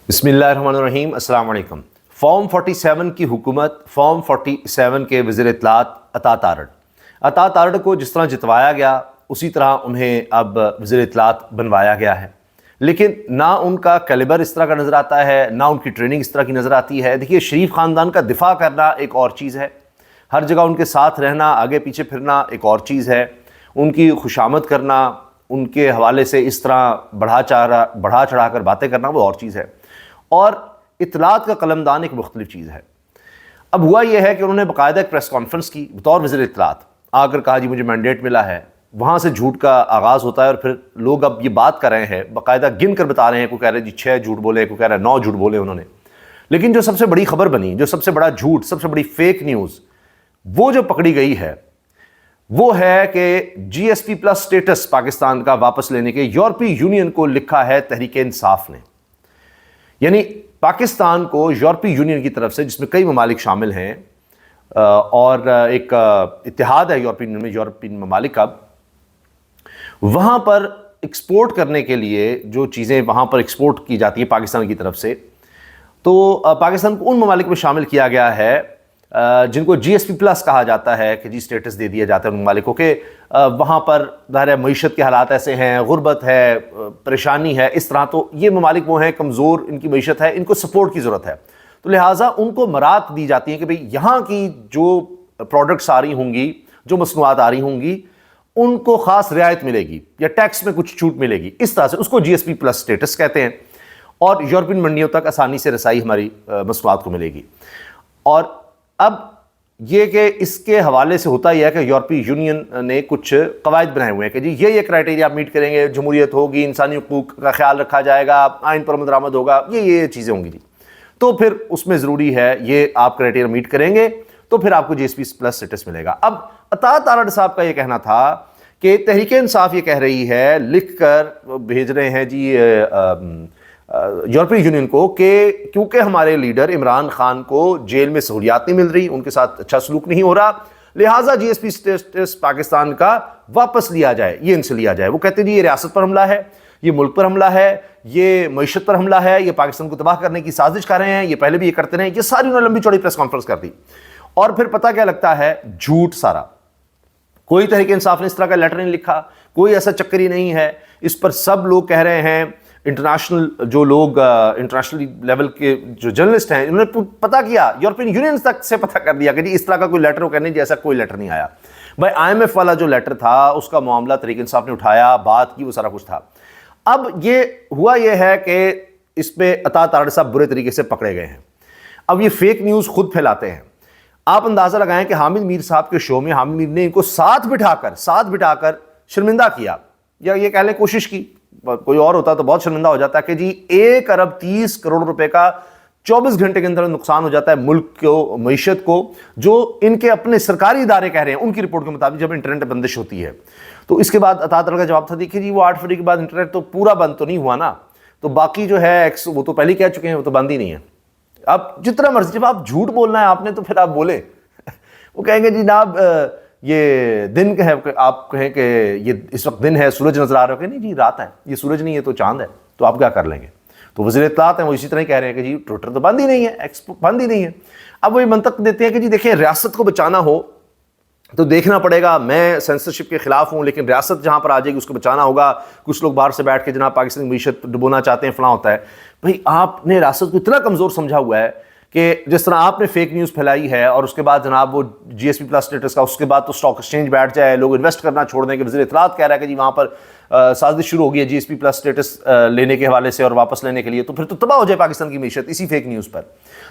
بسم اللہ الرحمن الرحیم، السلام علیکم۔ فارم 47 کی حکومت، فارم 47 کے وزیر اطلاعات عطا تارڑ کو جس طرح جتوایا گیا اسی طرح انہیں اب وزیر اطلاعات بنوایا گیا ہے، لیکن نہ ان کا کیلیبر اس طرح کا نظر آتا ہے، نہ ان کی ٹریننگ اس طرح کی نظر آتی ہے۔ دیکھیے، شریف خاندان کا دفاع کرنا ایک اور چیز ہے، ہر جگہ ان کے ساتھ رہنا، آگے پیچھے پھرنا ایک اور چیز ہے، ان کی خوشامد کرنا، ان کے حوالے سے اس طرح بڑھا چڑھا کر باتیں کرنا وہ اور چیز ہے، اور اطلاعات کا قلمدان ایک مختلف چیز ہے۔ اب ہوا یہ ہے کہ انہوں نے باقاعدہ ایک پریس کانفرنس کی بطور وزیر اطلاعات، آ کر کہا جی مجھے مینڈیٹ ملا ہے۔ وہاں سے جھوٹ کا آغاز ہوتا ہے، اور پھر لوگ اب یہ بات کر رہے ہیں، باقاعدہ گن کر بتا رہے ہیں، کوئی کہہ رہے ہیں جی 6 جھوٹ بولے، کوئی کہہ رہا ہے 9 جھوٹ بولے انہوں نے۔ لیکن جو سب سے بڑی خبر بنی، جو سب سے بڑا جھوٹ، سب سے بڑی فیک نیوز وہ جو پکڑی گئی ہے وہ ہے کہ G S P plus status Pakistan کا واپس لینے کے یورپی یونین کو لکھا ہے تحریک انصاف نے۔ یعنی پاکستان کو یورپی یونین کی طرف سے، جس میں کئی ممالک شامل ہیں اور ایک اتحاد ہے یورپی ممالک کا، وہاں پر ایکسپورٹ کرنے کے لیے جو چیزیں وہاں پر ایکسپورٹ کی جاتی ہیں پاکستان کی طرف سے، تو پاکستان کو ان ممالک میں شامل کیا گیا ہے جن کو جی ایس پی پلس کہا جاتا ہے، کہ جی سٹیٹس دے دیا جاتا ہے ان ممالک کو، کہ وہاں پر ظاہر ہے معیشت کے حالات ایسے ہیں، غربت ہے، پریشانی ہے، اس طرح، تو یہ ممالک وہ ہیں کمزور، ان کی معیشت ہے، ان کو سپورٹ کی ضرورت ہے، تو لہٰذا ان کو مرات دی جاتی ہیں کہ بھئی یہاں کی جو پروڈکٹس آ رہی ہوں گی، جو مصنوعات آ رہی ہوں گی، ان کو خاص رعایت ملے گی یا ٹیکس میں کچھ چھوٹ ملے گی، اس طرح سے اس کو جی ایس پی پلس سٹیٹس کہتے ہیں، اور یورپین منڈیوں تک آسانی سے رسائی ہماری مصنوعات کو ملے گی۔ اور اب یہ کہ اس کے حوالے سے ہوتا یہ ہے کہ یورپی یونین نے کچھ قواعد بنائے ہوئے ہیں کہ جی یہ کرائٹیریا آپ میٹ کریں گے، جمہوریت ہوگی، انسانی حقوق کا خیال رکھا جائے گا، آئین پر عمل درآمد ہوگا، یہ چیزیں ہوں گی جی، تو پھر اس میں ضروری ہے یہ آپ کرائٹیریا میٹ کریں گے تو پھر آپ کو جی ایس پی پلس سٹیٹس ملے گا۔ اب عطا تارڑ صاحب کا یہ کہنا تھا کہ تحریک انصاف یہ کہہ رہی ہے، لکھ کر بھیج رہے ہیں جی یورپی یونین کو، کہ کیونکہ ہمارے لیڈر عمران خان کو جیل میں سہولیات نہیں مل رہی، ان کے ساتھ اچھا سلوک نہیں ہو رہا، لہٰذا جی ایس پی سٹیٹس پاکستان کا واپس لیا جائے، یہ ان سے لیا جائے۔ وہ کہتے ہیں جی یہ ریاست پر حملہ ہے، یہ ملک پر حملہ ہے، یہ معیشت پر حملہ ہے، یہ پاکستان کو تباہ کرنے کی سازش کر رہے ہیں، یہ پہلے بھی یہ کرتے رہے، یہ ساری انہوں نے لمبی چوڑی پریس کانفرنس کر دی۔ اور پھر پتہ کیا لگتا ہے، جھوٹ سارا، کوئی تحریک انصاف نے اس طرح کا لیٹر نہیں لکھا، کوئی ایسا چکر ہی نہیں ہے، اس پر سب لوگ کہہ رہے ہیں، انٹرنیشنل جو لوگ انٹرنیشنل لیول کے جو جرنلسٹ ہیں انہوں نے پتہ کیا، یورپین یونین تک سے پتہ کر دیا کہ جی اس طرح کا کوئی لیٹر، وہ کہنے جی ایسا کوئی لیٹر نہیں آیا۔ بھائی آئی ایم ایف والا جو لیٹر تھا اس کا معاملہ تحریک انصاف نے اٹھایا، بات کی، وہ سارا کچھ تھا۔ اب یہ ہوا یہ ہے کہ اس پہ عطا تارڑ صاحب برے طریقے سے پکڑے گئے ہیں۔ اب یہ فیک نیوز خود پھیلاتے ہیں۔ آپ اندازہ لگائیں کہ حامد میر صاحب کے شو میں حامد میر نے ان کو ساتھ بٹھا کر شرمندہ کیا، یا یہ کہہ لیں کوشش کی، کوئی اور ہوتا تو بہت شرمندہ ہو جاتا، کہ جی 1 ارب 30 کروڑ روپے کا 24 گھنٹے کے اندر نقصان ہو جاتا ہے ملک کو، معیشت کو، جو ان کے اپنے سرکاری ادارے کہہ رہے ہیں ان کی رپورٹ کے مطابق، جب انٹرنیٹ بندش ہوتی ہے۔ تو اس کے بعد عطا تارڑ کا جواب تھا دیکھیے جی وہ 8 فروری کے بعد انٹرنیٹ تو پورا بند تو نہیں ہوا نا، تو باقی جو ہے وہ تو پہلے کہہ چکے ہیں، وہ تو بند ہی نہیں ہے۔ اب جتنا مرضی، جب آپ جھوٹ بولنا ہے آپ نے تو پھر آپ بولیں۔ وہ کہیں گے جی جناب یہ دن ہے، آپ کہیں کہ یہ اس وقت دن ہے، سورج نظر آ رہا ہے، کہ نہیں جی رات ہے، یہ سورج نہیں ہے تو چاند ہے، تو آپ کیا کر لیں گے؟ تو وزیر اطلاعات ہیں وہ اسی طرح ہی کہہ رہے ہیں کہ جی ٹویٹر تو بند ہی نہیں ہے، ایکسپو بند ہی نہیں ہے۔ اب وہ یہ منطق دیتے ہیں کہ جی دیکھیں ریاست کو بچانا ہو تو دیکھنا پڑے گا، میں سینسرشپ کے خلاف ہوں، لیکن ریاست جہاں پر آ جائے گی اس کو بچانا ہوگا۔ کچھ لوگ باہر سے بیٹھ کے جناب پاکستانی معیشت ڈبونا چاہتے ہیں، فلاں ہوتا ہے۔ بھائی آپ نے ریاست کو اتنا کمزور سمجھا ہوا ہے کہ جس طرح آپ نے فیک نیوز پھیلائی ہے، اور اس کے بعد جناب وہ جی ایس پی پلس سٹیٹس کا، اس کے بعد تو اسٹاک ایکسچینج بیٹھ جائے، لوگ انویسٹ کرنا چھوڑ دیں، کہ وزیر اطلاعات کہہ رہا ہے کہ جی وہاں پر سازش شروع ہو گئی ہے جی ایس پی پلس سٹیٹس لینے کے حوالے سے اور واپس لینے کے لیے، تو پھر تو تباہ ہو جائے پاکستان کی معیشت اسی فیک نیوز پر۔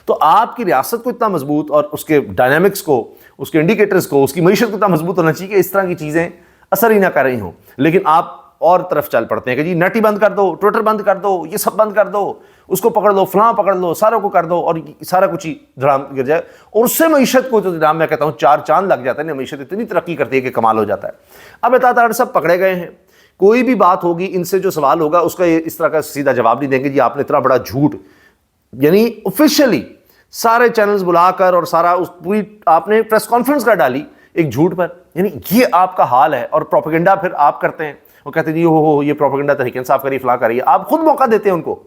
تو آپ کی ریاست کو اتنا مضبوط، اور اس کے ڈائنامکس کو، اس کے انڈیکیٹرز کو، اس کی معیشت کو اتنا مضبوط ہونا چاہیے کہ اس طرح کی چیزیں اثر ہی نہ کر رہی ہوں، لیکن آپ اور طرف چل پڑتے ہیں کہ جی نیٹ ہی بند کر دو، ٹویٹر بند کر دو، یہ سب بند کر دو، اس کو پکڑ لو، فلاں پکڑ لو، ساروں کو کر دو، اور سارا کچھ ہی دھڑام گر جائے، اور اس سے معیشت کو جو جناب میں کہتا ہوں 4 چاند لگ جاتا ہے نا، معیشت اتنی ترقی کرتی ہے کہ کمال ہو جاتا ہے۔ اب عطا تارڑ صاحب پکڑے گئے ہیں، کوئی بھی بات ہوگی ان سے جو سوال ہوگا اس کا اس طرح کا سیدھا جواب نہیں دیں گے جی آپ نے اتنا بڑا جھوٹ، یعنی آفیشیلی سارے چینلز بلا کر اور سارا پوری آپ نے پریس کانفرنس کر ڈالی ایک جھوٹ پر، یعنی یہ آپ کا حال ہے، اور پروپیگنڈا پھر آپ کرتے ہیں، وہ کہتے ہیں جی ہو یہ پروپیگنڈا تحریک انصاف کری، فلاں کری، آپ خود موقع دیتے ہیں ان کو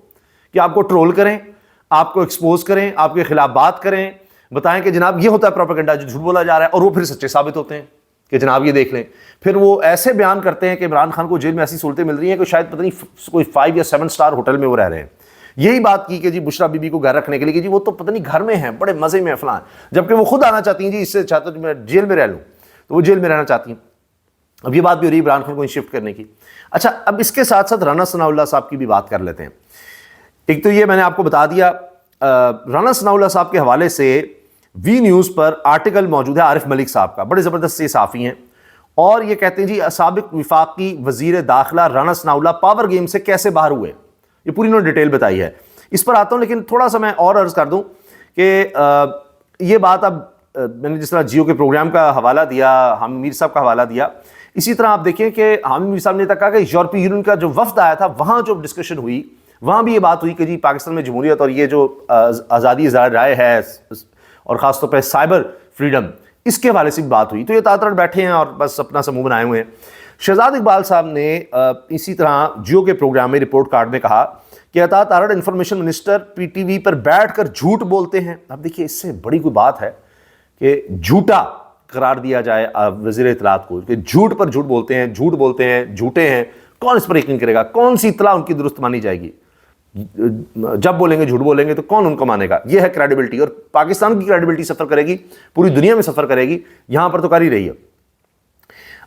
کہ آپ کو ٹرول کریں, آپ کو ایکسپوز کریں, آپ کے خلاف بات کریں, بتائیں کہ جناب یہ ہوتا ہے پروپیگنڈا جو جھوٹ بولا جا رہا ہے, اور وہ پھر سچے ثابت ہوتے ہیں کہ جناب یہ دیکھ لیں. پھر وہ ایسے بیان کرتے ہیں کہ عمران خان کو جیل میں ایسی سہولتیں مل رہی ہیں کہ شاید پتہ نہیں کوئی 5 یا 7 اسٹار ہوٹل میں وہ رہ رہے ہیں. یہی بات کی کہ جی بشرا بی بی کو گھر رکھنے کے لیے کہ جی وہ تو پتہ نہیں گھر میں ہیں, بڑے مزے میں فلاں, جبکہ وہ خود آنا چاہتی ہیں جی اس سے چاہتا ہوں میں جیل میں رہ لوں, تو وہ جیل میں رہنا چاہتی ہیں. اب یہ بات بھی ہو رہی ہے عمران خان کو شفٹ کرنے کی. اچھا, اب اس کے ساتھ ساتھ رانا ثناء اللہ صاحب کی بھی بات کر لیتے ہیں. ایک تو یہ میں نے آپ کو بتا دیا, رانا ثناء اللہ صاحب کے حوالے سے وی نیوز پر آرٹیکل موجود ہے عارف ملک صاحب کا, بڑے زبردست یہ صحافی ہیں, اور یہ کہتے ہیں جی سابق وفاقی وزیر داخلہ رانا ثناء اللہ پاور گیم سے کیسے باہر ہوئے. یہ پوری انہوں نے ڈیٹیل بتائی ہے, اس پر آتا ہوں. لیکن تھوڑا سا میں اور عرض کر دوں کہ یہ بات اب میں نے جس طرح جیو کے پروگرام کا حوالہ دیا, حامد میر صاحب کا حوالہ دیا, اسی طرح آپ دیکھیں کہ حامد میر صاحب نے تک کہا کہ یورپی یونین کا جو وفد آیا تھا وہاں جو ڈسکشن ہوئی وہاں بھی یہ بات ہوئی کہ جی پاکستان میں جمہوریت اور یہ جو آزادی اظہار رائے ہے اور خاص طور پہ سائبر فریڈم, اس کے حوالے سے بھی بات ہوئی. تو یہ تاطر بیٹھے ہیں اور بس اپنا سا منہ بنائے ہوئے ہیں. شہزاد اقبال صاحب نے اسی طرح جیو کے پروگرام میں رپورٹ کارڈ میں کہا کہ Atta Tarar information minister P T V پر بیٹھ کر جھوٹ بولتے ہیں. اب دیکھیے اس سے بڑی کوئی بات ہے کہ جھوٹا قرار دیا جائے وزیر اطلاعات کو, کہ جھوٹ پر جھوٹ بولتے ہیں, جھوٹ بولتے ہیں, جھوٹے ہیں. کون اس پر یقین کرے گا؟ کون سی اطلاع ان کی درست مانی جائے گی؟ جب بولیں گے جھوٹ بولیں گے تو کون ان کو مانے گا؟ یہ ہے کریڈیبلٹی, اور پاکستان کی کریڈیبلٹی سفر کرے گی, پوری دنیا میں سفر کرے گی, یہاں پر تو کر ہی رہی ہے.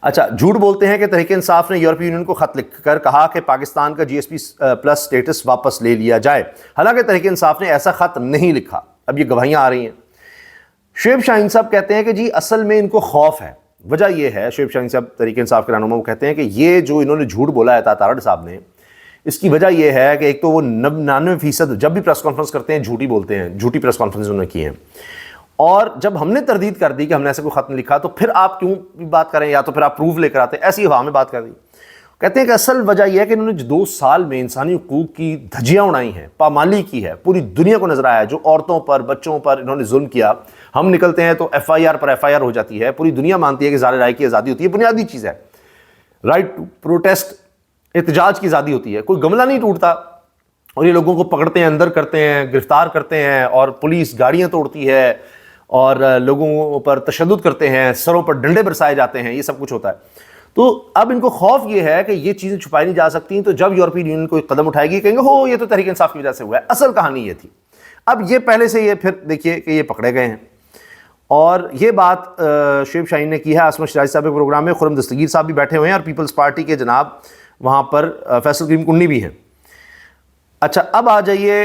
اچھا, جھوٹ بولتے ہیں کہ تحریک انصاف نے یورپی یونین کو خط لکھ کر کہا کہ پاکستان کا GSP پلس سٹیٹس واپس لے لیا جائے, حالانکہ تحریک انصاف نے ایسا خط نہیں لکھا. اب یہ گواہیاں آ رہی ہیں. شعیب شاہین صاحب کہتے ہیں کہ جی اصل میں ان کو خوف ہے. وجہ یہ ہے, شعیب شاہین صاحب تحریک انصاف کے رہنما وہ کہتے ہیں کہ یہ جو انہوں نے جھوٹ بولا ہے عطا تارڑ صاحب نے, اس کی وجہ یہ ہے کہ ایک تو وہ 99% جب بھی پریس کانفرنس کرتے ہیں جھوٹی بولتے ہیں, جھوٹی پریس کانفرنس انہوں نے کی ہیں, اور جب ہم نے تردید کر دی کہ ہم نے ایسا کوئی خط نہیں لکھا تو پھر آپ کیوں بات کریں, یا تو پھر آپ پروف لے کر آتے, ایسی ہوا میں بات کر دی. کہتے ہیں کہ اصل وجہ یہ ہے کہ انہوں نے 2 سال میں انسانی حقوق کی دھجیاں اڑائی ہیں, پامالی کی ہے, پوری دنیا کو نظر آیا ہے جو عورتوں پر بچوں پر انہوں نے ظلم کیا. ہم نکلتے ہیں تو FIR پر FIR ہو جاتی ہے, پوری دنیا مانتی ہے کہ اظہار رائے کی آزادی ہوتی ہے, بنیادی چیز ہے, رائٹ ٹو پروٹیسٹ, احتجاج کی آزادی ہوتی ہے, کوئی گملہ نہیں ٹوٹتا, اور یہ لوگوں کو پکڑتے ہیں, اندر کرتے ہیں, گرفتار کرتے ہیں, اور پولیس گاڑیاں توڑتی ہے اور لوگوں پر تشدد کرتے ہیں, سروں پر ڈنڈے برسائے جاتے ہیں, یہ سب کچھ ہوتا ہے. تو اب ان کو خوف یہ ہے کہ یہ چیزیں چھپائی نہیں جا سکتی, تو جب یورپی یونین کوئی قدم اٹھائے گی کہیں گے ہو یہ تو تحریک انصاف کی وجہ سے ہوا ہے. اصل کہانی یہ تھی. اب یہ پہلے سے یہ پھر دیکھیے کہ یہ پکڑے گئے ہیں, اور یہ بات شعیب شاہین نے کی ہے. عصمت شیرازی صاحب کے پروگرام میں خرم دستگیر صاحب بھی بیٹھے ہوئے ہیں, اور پیپلز پارٹی کے جناب وہاں پر فیصل کریم کنی بھی ہیں. اچھا, اب آ جائیے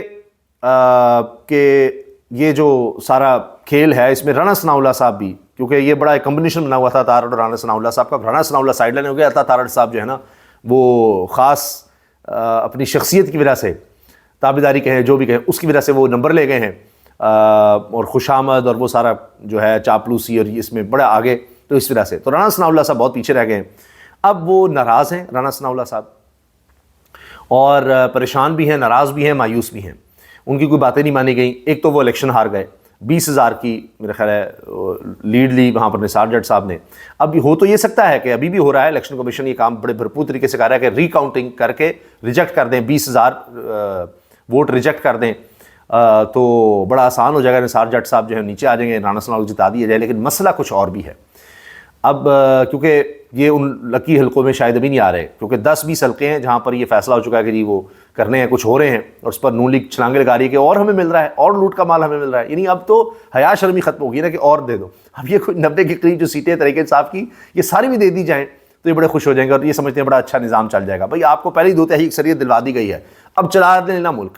کہ یہ جو سارا کھیل ہے اس میں رانا ثناء اللہ صاحب بھی, کیونکہ یہ بڑا ایک کمبینیشن بنا ہوا تھا تارڑ اور رانا ثناء اللہ صاحب کا. رانا ثناء اللہ سائڈ لائن ہو گیا, عطا تارڑ صاحب جو ہے نا وہ خاص اپنی شخصیت کی وجہ سے, تابعداری کہیں جو بھی کہیں, اس کی وجہ سے وہ نمبر لے گئے ہیں, اور خوش آمد اور وہ سارا جو ہے چاپلوسی اور اس میں بڑا آگے, تو اس وجہ سے تو رانا ثناء اللہ صاحب بہت پیچھے رہ گئے ہیں. اب وہ ناراض ہیں رانا ثناء اللہ صاحب, اور پریشان بھی ہیں, ناراض بھی ہیں, مایوس بھی ہیں. ان کی کوئی باتیں نہیں مانی گئیں. ایک تو وہ الیکشن ہار گئے, 20,000 کی میرا خیال ہے لیڈ لی وہاں پر نثار جٹ صاحب نے. اب ہو تو یہ سکتا ہے کہ ابھی بھی ہو رہا ہے, الیکشن کمیشن یہ کام بڑے بھرپور طریقے سے کر رہا ہے کہ ری کاؤنٹنگ کر کے ریجیکٹ کر دیں, 20,000 ووٹ ریجیکٹ کر دیں, تو بڑا آسان ہو جائے گا. نثار جٹ صاحب جو ہے نیچے آ جائیں گے, رانا ثناء اللہ جتا دیا جائے. لیکن مسئلہ کچھ اور بھی ہے. اب کیونکہ یہ ان لکی حلقوں میں شاید ابھی نہیں آ رہے, کیونکہ 10-20 حلقے ہیں جہاں پر یہ فیصلہ ہو چکا ہے کہ جی وہ کرنے ہیں, کچھ ہو رہے ہیں, اور اس پر نون لیگ چھلانگے لگا رہی ہے کہ اور ہمیں مل رہا ہے, اور لوٹ کا مال ہمیں مل رہا ہے. یعنی اب تو حیا شرمی ختم ہو گئی نا کہ اور دے دو. اب یہ کوئی 90 کے قریب جو سیٹیں تحریک انصاف کی یہ ساری بھی دے دی جائیں تو یہ بڑے خوش ہو جائیں گے, اور یہ سمجھتے ہیں بڑا اچھا نظام چل جائے گا. بھائی آپ کو پہلے ہی 2/3 اکثریت دلوا دی گئی ہے, اب چلا دینا ملک.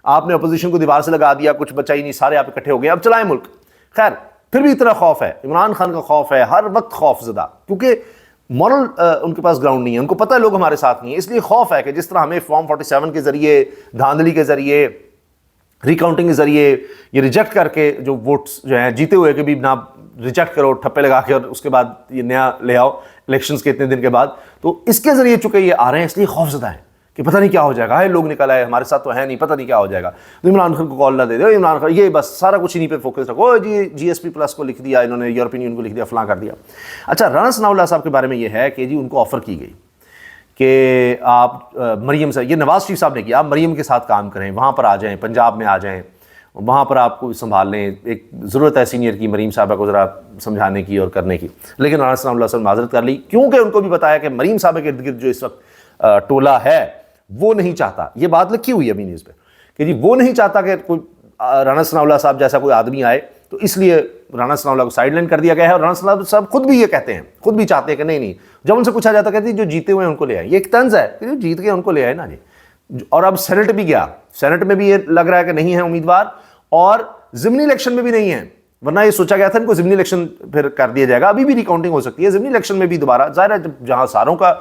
آپ نے اپوزیشن کو دیوار سے لگا دیا, کچھ بچا ہی نہیں, سارے آپ اکٹھے ہو گئے, اب چلائیں ملک. خیر پھر بھی اتنا خوف ہے, عمران خان کا خوف ہے, ہر وقت خوف زدہ, کیونکہ مورل ان کے پاس گراؤنڈ نہیں ہے. ان کو پتہ ہے لوگ ہمارے ساتھ نہیں ہیں, اس لیے خوف ہے کہ جس طرح ہمیں فارم 47 کے ذریعے, دھاندلی کے ذریعے, ریکاؤنٹنگ کے ذریعے یہ ریجیکٹ کر کے جو ووٹس جو ہیں جیتے ہوئے کہ بھی نہ ریجیکٹ کرو, ٹھپے لگا کے, اور اس کے بعد یہ نیا لے آؤ الیکشنز کے اتنے دن کے بعد, تو اس کے ذریعے چونکہ یہ آ رہے ہیں اس لیے خوف زدہ ہیں کہ پتہ نہیں کیا ہو جائے گا. لوگ نکل آئے ہمارے ساتھ تو ہے نہیں, پتہ نہیں کیا ہو جائے گا. تو عمران خان کو کال نہ دے دو, عمران خان یہ بس سارا کچھ انہیں پہ فوکس رکھو, جی GSP پلس کو لکھ دیا انہوں نے, یورپین یونین کو لکھ دیا, فلاں کر دیا. اچھا, رانا ثناء اللہ صاحب کے بارے میں یہ ہے کہ جی ان کو آفر کی گئی کہ آپ مریم صاحب، یہ نواز شریف صاحب نے کیا، آپ مریم کے ساتھ کام کریں، وہاں پر آ جائیں، پنجاب میں آ جائیں، وہاں پر آپ کو سنبھال لیں، ایک ضرورت ہے سینئر کی مریم صاحبہ کو ذرا سمجھانے کی اور کرنے کی. لیکن رانا ثناء اللہ صاحب نے معذرت کر لی، کیونکہ ان کو بھی بتایا کہ مریم صاحبہ کے ارد گرد جو اس وقت ٹولہ ہے وہ نہیں چاہتا، یہ بات لکھی ہوئی ہے ابھی نیوز پہ کہ جی وہ نہیں چاہتا کہ کوئی رانا ثناء اللہ صاحب جیسا کوئی آدمی آئے، تو اس لیے رانا ثناء اللہ کو سائڈ لائن کر دیا گیا ہے. اور رانا ثناء اللہ صاحب خود بھی یہ کہتے ہیں، خود بھی چاہتے ہیں کہ نہیں، جب ان سے پوچھا جاتا کہتے ہیں جو جیتے ہوئے ہیں ان کو لے آئے. یہ ایک طنز ہے کہ جو جیت گئے ان کو لے آئے نا جی. اور اب سینٹ بھی گیا، سینٹ میں بھی یہ لگ رہا ہے کہ نہیں ہے امیدوار، اور ضمنی الیکشن میں بھی نہیں ہے، ورنہ یہ سوچا گیا تھا ان کو ضمنی الیکشن پھر کر دیا جائے گا. ابھی بھی ریکاؤنٹنگ ہو سکتی ہے ضمنی الیکشن میں بھی دوبارہ. ظاہر ہے جہاں ساروں کا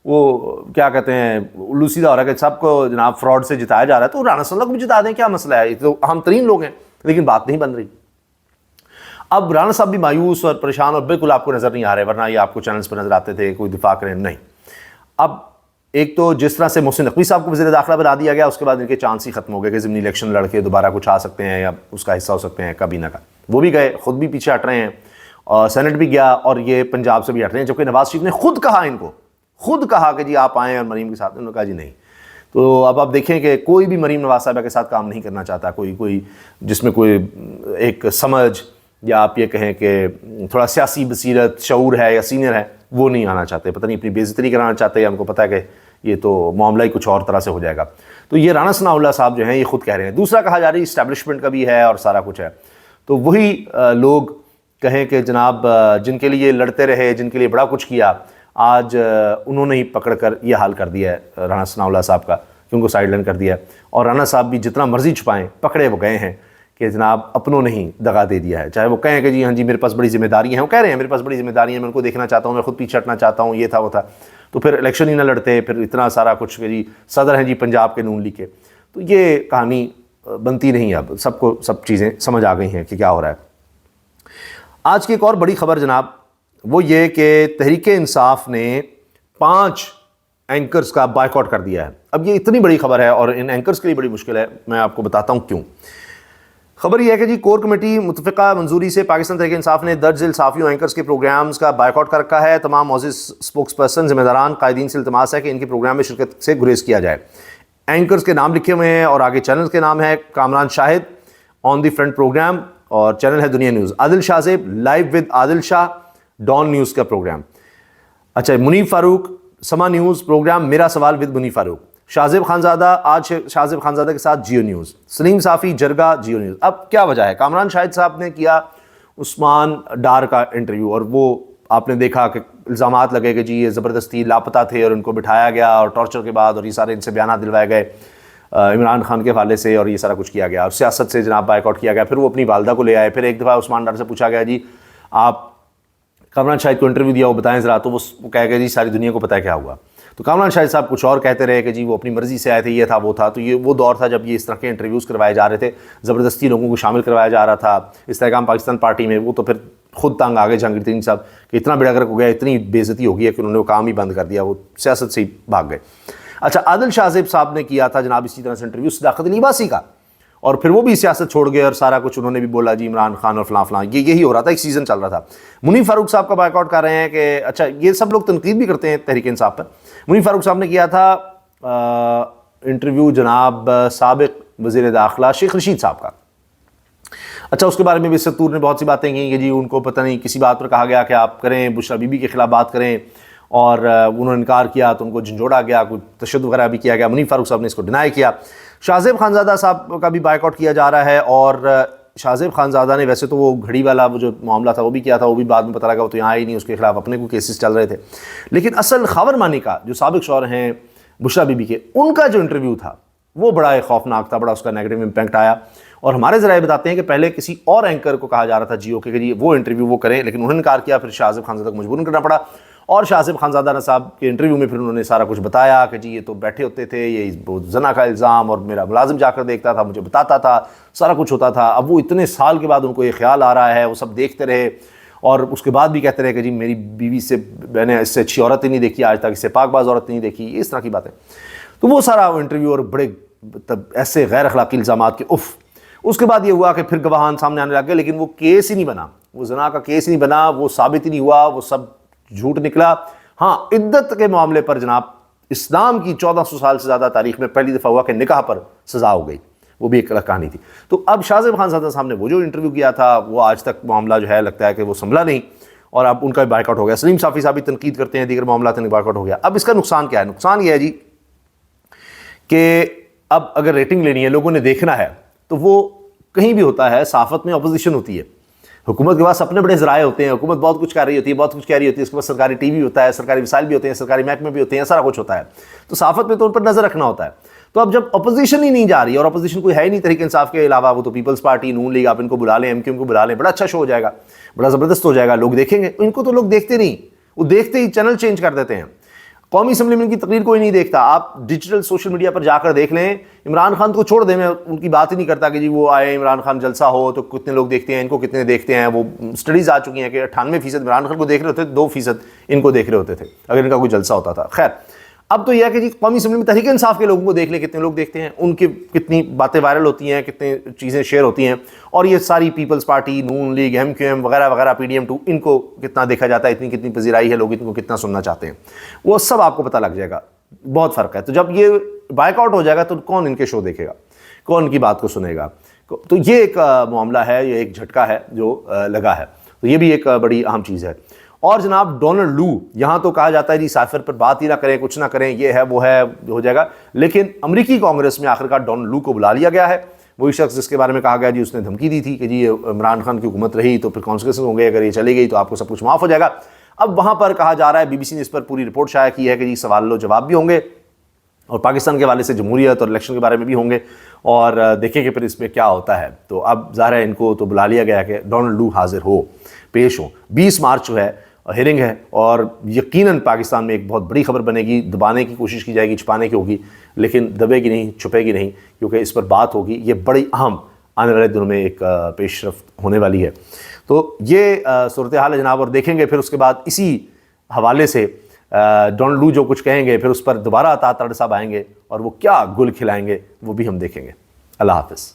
وہ کیا کہتے ہیں الو سیدھا ہو رہا ہے کہ سب کو جناب فراڈ سے جتایا جا رہا ہے، تو رانا ثناء اللہ کو بھی جتا دیں، کیا مسئلہ ہے؟ یہ تو اہم ترین لوگ ہیں، لیکن بات نہیں بن رہی. اب رانا صاحب بھی مایوس اور پریشان اور بالکل آپ کو نظر نہیں آ رہے، ورنہ یہ آپ کو چینلز پہ نظر آتے تھے، کوئی دفاع کریں نہیں. اب ایک تو جس طرح سے محسن نقوی صاحب کو وزیر داخلہ بنا دیا گیا، اس کے بعد ان کے چانس ہی ختم ہو گئے کہ ضمنی الیکشن لڑ کے دوبارہ کچھ آ سکتے ہیں یا اس کا حصہ ہو سکتے ہیں کبھی نہ کبھی. وہ بھی گئے، خود بھی پیچھے ہٹ رہے ہیں، اور سینٹ بھی گیا، اور یہ پنجاب سے بھی ہٹ رہے ہیں، جبکہ نواز شریف نے خود کہا، ان کو خود کہا کہ جی آپ آئیں اور مریم کے ساتھ. انہوں نے کہا جی نہیں. تو اب آپ دیکھیں کہ کوئی بھی مریم نواز صاحبہ کے ساتھ کام نہیں کرنا چاہتا، کوئی جس میں کوئی ایک سمجھ یا آپ یہ کہیں کہ تھوڑا سیاسی بصیرت، شعور ہے یا سینئر ہے، وہ نہیں آنا چاہتے. پتہ نہیں اپنی بے عزتی نہیں کرانا چاہتے، یا ان کو پتہ ہے کہ یہ تو معاملہ ہی کچھ اور طرح سے ہو جائے گا. تو یہ رانا ثناء اللہ صاحب جو ہیں یہ خود کہہ رہے ہیں. دوسرا کہا جا رہا ہے اسٹیبلشمنٹ کا بھی ہے اور سارا کچھ ہے. تو وہی لوگ کہیں کہ جناب جن کے لیے لڑتے رہے، جن کے لیے بڑا کچھ کیا، آج انہوں نے ہی پکڑ کر یہ حال کر دیا ہے رانا ثناء اللہ صاحب کا، کہ ان کو سائڈ لائن کر دیا ہے. اور رانا صاحب بھی جتنا مرضی چھپائیں، پکڑے وہ گئے ہیں کہ جناب اپنوں نے ہی دغا دے دیا ہے. چاہے وہ کہیں کہ جی ہاں جی میرے پاس بڑی ذمہ داری ہیں، وہ کہہ رہے ہیں میرے پاس بڑی ذمہ داری ہیں، میں ان کو دیکھنا چاہتا ہوں، میں خود پیچھے ہٹنا چاہتا ہوں، یہ تھا وہ تھا. تو پھر الیکشن ہی نہ لڑتے، پھر اتنا سارا کچھ کہ جی صدر ہیں جی پنجاب کے نون لیگ کے. تو یہ کہانی بنتی نہیں. اب سب کو سب چیزیں سمجھ آ گئی ہیں کہ کیا ہو رہا ہے. آج کی ایک اور بڑی خبر جناب وہ یہ کہ تحریک انصاف نے 5 اینکرز کا بائیکاٹ کر دیا ہے. اب یہ اتنی بڑی خبر ہے اور ان اینکرز کے لیے بڑی مشکل ہے، میں آپ کو بتاتا ہوں کیوں. خبر یہ ہے کہ جی کور کمیٹی متفقہ منظوری سے پاکستان تحریک انصاف نے درج ذیل صحافیوں اینکرز کے پروگرامز کا بائیکاٹ کر رکھا ہے. تمام معزز اسپوکس پرسن، ذمہ داران، قائدین سے التماس ہے کہ ان کے پروگرام میں شرکت سے گریز کیا جائے. اینکرز کے نام لکھے ہوئے ہیں اور آگے چینل کے نام ہے: Kamran Shahid on the front programme, اور چینل ہے Dunya news. Adil Shahzeb live with Adil Shah Dawn news کا پروگرام. اچھا، منیب فاروق سما نیوز پروگرام میرا سوال ود منیب فاروق. شاہزیب خانزادہ آج شاہزیب خانزادہ کے ساتھ جیو نیوز. سلیم صافی جرگہ جیو نیوز. اب کیا وجہ ہے؟ کامران شاہد صاحب نے کیا عثمان ڈار کا انٹرویو، اور وہ آپ نے دیکھا کہ الزامات لگے کہ جی یہ زبردستی لاپتہ تھے اور ان کو بٹھایا گیا اور ٹارچر کے بعد، اور یہ سارے ان سے بیانات دلوائے گئے عمران خان کے حوالے سے، اور یہ سارا کچھ کیا گیا اور سیاست سے جناب بائیکاٹ کیا گیا. پھر وہ اپنی والدہ کو لے آئے. پھر ایک دفعہ عثمان ڈار سے پوچھا گیا جی آپ کامران شاہد کو انٹرویو دیا، وہ بتائیں ذرا. تو وہ کہہ گیا جی ساری دنیا کو پتہ ہے کیا ہوا. تو کامران شاہد صاحب کچھ اور کہتے رہے کہ جی وہ اپنی مرضی سے آئے تھے، یہ تھا وہ تھا. تو یہ وہ دور تھا جب یہ اس طرح کے انٹرویوز کروائے جا رہے تھے، زبردستی لوگوں کو شامل کروایا جا رہا تھا استحکام پاکستان پارٹی میں. وہ تو پھر خود تنگ آ گئے جہانگیر ترین صاحب کہ اتنا بیڑا گرک ہو گیا، اتنی بے عزتی ہو گئی ہے کہ انہوں نے وہ کام ہی بند کر دیا، وہ سیاست سے ہی بھاگ گئے. اچھا، عادل شاہ زیب صاحب نے کیا تھا جناب اسی طرح سے انٹرویو صداقت علی عباسی کا، اور پھر وہ بھی سیاست چھوڑ گئے اور سارا کچھ انہوں نے بھی بولا جی عمران خان اور فلاں فلاں. یہی ہو رہا تھا، ایک سیزن چل رہا تھا. منیب فاروق صاحب کا بائیکاٹ کر رہے ہیں کہ اچھا یہ سب لوگ تنقید بھی کرتے ہیں تحریک انصاف پر. منیب فاروق صاحب نے کیا تھا انٹرویو جناب سابق وزیر داخلہ شیخ رشید صاحب کا. اچھا، اس کے بارے میں بھی ستور نے بہت سی باتیں کی کہ جی ان کو پتہ نہیں کسی بات پر کہا گیا کہ آپ کریں بشرا بی بی کے خلاف بات کریں، اور انہوں نے انکار کیا تو ان کو جھنجھوڑا گیا، کوئی تشدد وغیرہ بھی کیا گیا. منیب فاروق صاحب نے اس کو ڈینائی کیا. شاہزیب خانزادہ صاحب کا بھی بائیکاٹ کیا جا رہا ہے، اور شاہزیب خانزادہ نے ویسے تو وہ گھڑی والا وہ جو معاملہ تھا وہ بھی کیا تھا، وہ بھی بعد میں پتہ لگا وہ تو یہاں ہی نہیں، اس کے خلاف اپنے کو کیسز چل رہے تھے. لیکن اصل خاور مانی کا جو سابق شوہر ہیں بشرا بی بی کے، ان کا جو انٹرویو تھا وہ بڑا خوفناک تھا، بڑا اس کا نیگیٹو امپیکٹ آیا. اور ہمارے ذرائع بتاتے ہیں کہ پہلے کسی اور اینکر کو کہا جا رہا تھا جیو کے کہ جی وہ انٹرویو وہ کریں، لیکن انہوں نے انکار کیا. پھر شاہزیب خانزادہ کو مجبور کرنا پڑا، اور شاہزیب خانزادہ صاحب کے انٹرویو میں پھر انہوں نے سارا کچھ بتایا کہ جی یہ تو بیٹھے ہوتے تھے، یہ زنا کا الزام، اور میرا ملازم جا کر دیکھتا تھا، مجھے بتاتا تھا، سارا کچھ ہوتا تھا. اب وہ اتنے سال کے بعد ان کو یہ خیال آ رہا ہے، وہ سب دیکھتے رہے، اور اس کے بعد بھی کہتے رہے کہ جی میری بیوی سے میں نے اس سے اچھی عورت ہی نہیں دیکھی آج تک، اس سے پاک باز عورت نہیں دیکھی، اس طرح کی باتیں. تو وہ سارا انٹرویو اور بڑے ایسے غیر اخلاقی الزامات کے اس کے بعد یہ ہوا کہ پھر گواہان سامنے آنے لگ گئے، لیکن وہ کیس ہی نہیں بنا، وہ زنا کا کیس ہی نہیں بنا، وہ ثابت ہی نہیں ہوا، وہ سب جھوٹ نکلا. ہاں، عدت کے معاملے پر جناب اسلام کی 1400 سال سے زیادہ تاریخ میں پہلی دفعہ ہوا کہ نکاح پر سزا ہو گئی، وہ بھی ایک الگ کہانی تھی۔ تو اب شاہ زیب خان صاحب نے وہ جو انٹرویو کیا تھا وہ آج تک معاملہ جو ہے لگتا ہے کہ وہ سنبھلا نہیں، اور اب ان کا بائیک آؤٹ ہو گیا۔ سلیم صافی صاحب بھی تنقید کرتے ہیں، دیگر معاملات میں بائیک آؤٹ ہو گیا۔ اب اس کا نقصان کیا ہے؟ نقصان یہ ہے جی کہ اب اگر ریٹنگ لینی ہے، لوگوں نے دیکھنا ہے، تو وہ کہیں بھی ہوتا ہے، صحافت میں اپوزیشن ہوتی ہے، حکومت کے پاس اپنے بڑے ذرائع ہوتے ہیں، حکومت بہت کچھ کر رہی ہوتی ہے، بہت کچھ کہہ رہی ہوتی ہے، اس کے پاس سرکاری ٹی وی ہوتا ہے، سرکاری وسائل بھی ہوتے ہیں، سرکاری محکمے بھی ہوتے ہیں، سارا کچھ ہوتا ہے، تو صحافت پہ تو ان پر نظر رکھنا ہوتا ہے۔ تو اب جب اپوزیشن ہی نہیں جا رہی، اور اپوزیشن کوئی ہے ہی نہیں تحریک انصاف کے علاوہ، وہ تو پیپلز پارٹی، نون لیگ، آپ ان کو بلا لیں، ایم کیو ایم کو بلا لیں، بڑا اچھا شو ہو جائے گا، بڑا زبردست ہو جائے گا، لوگ دیکھیں گے۔ ان کو تو لوگ دیکھتے نہیں، وہ دیکھتے ہی چینل چینج کر دیتے ہیں۔ قومی اسمبلی میں ان کی تقریر کوئی نہیں دیکھتا، آپ ڈیجیٹل سوشل میڈیا پر جا کر دیکھ لیں، عمران خان کو چھوڑ دیں، میں ان کی بات ہی نہیں کرتا کہ جی وہ آئے عمران خان جلسہ ہو تو کتنے لوگ دیکھتے ہیں، ان کو کتنے دیکھتے ہیں۔ وہ سٹڈیز آ چکی ہیں کہ 98% عمران خان کو دیکھ رہے ہوتے تھے، 2% ان کو دیکھ رہے ہوتے تھے اگر ان کا کوئی جلسہ ہوتا تھا۔ خیر، اب تو یہ ہے کہ جی قومی اسمبلی میں تحریک انصاف کے لوگوں کو دیکھ لیں کتنے لوگ دیکھتے ہیں، ان کی کتنی باتیں وائرل ہوتی ہیں، کتنے چیزیں شیئر ہوتی ہیں، اور یہ ساری پیپلز پارٹی، نون لیگ، ایم کیو ایم وغیرہ وغیرہ، پی ڈی ایم 2، ان کو کتنا دیکھا جاتا ہے، کتنی پذیرائی ہے، لوگ ان کو کتنا سننا چاہتے ہیں، وہ سب آپ کو پتہ لگ جائے گا۔ بہت فرق ہے۔ تو جب یہ بائیک آؤٹ ہو جائے گا تو کون ان کے شو دیکھے گا، کون ان کی بات کو سنے گا؟ تو یہ ایک معاملہ ہے، یہ ایک جھٹکا ہے جو لگا ہے، تو یہ بھی ایک بڑی اہم چیز ہے۔ اور جناب ڈونلڈ لو، یہاں تو کہا جاتا ہے جی سائفر پر بات ہی نہ کریں، کچھ نہ کریں، یہ ہے وہ ہے، ہو جائے گا، لیکن امریکی کانگریس میں آخرکار ڈونلڈ لو کو بلا لیا گیا ہے، وہی شخص جس کے بارے میں کہا گیا جی اس نے دھمکی دی تھی کہ جی عمران خان کی حکومت رہی تو پھر کانسیکوینسز ہوں گے، اگر یہ چلی گئی تو آپ کو سب کچھ معاف ہو جائے گا۔ اب وہاں پر کہا جا رہا ہے، بی بی سی نے اس پر پوری رپورٹ شائع کی ہے کہ جی سوال و جواب بھی ہوں گے، اور پاکستان کے حوالے سے جمہوریت اور الیکشن کے بارے میں بھی ہوں گے، اور دیکھیں کہ پھر اس میں کیا ہوتا ہے۔ تو اب ظاہر ہے ان کو تو بلا لیا گیا کہ ڈونلڈ لو حاضر ہو، پیش ہو۔ 20 مارچ جو ہے ہیرنگ ہے، اور یقیناً پاکستان میں ایک بہت بڑی خبر بنے گی، دبانے کی کوشش کی جائے گی، چھپانے کی ہوگی، لیکن دبے گی نہیں، چھپے گی نہیں، کیونکہ اس پر بات ہوگی۔ یہ بڑی اہم آنے والے دنوں میں ایک پیش رفت ہونے والی ہے۔ تو یہ صورتحال ہے جناب، اور دیکھیں گے پھر اس کے بعد اسی حوالے سے ڈونلڈ لو جو کچھ کہیں گے، پھر اس پر دوبارہ عطا تارڑ صاحب آئیں گے اور وہ کیا گل کھلائیں گے، وہ بھی ہم دیکھیں گے۔ اللہ حافظ۔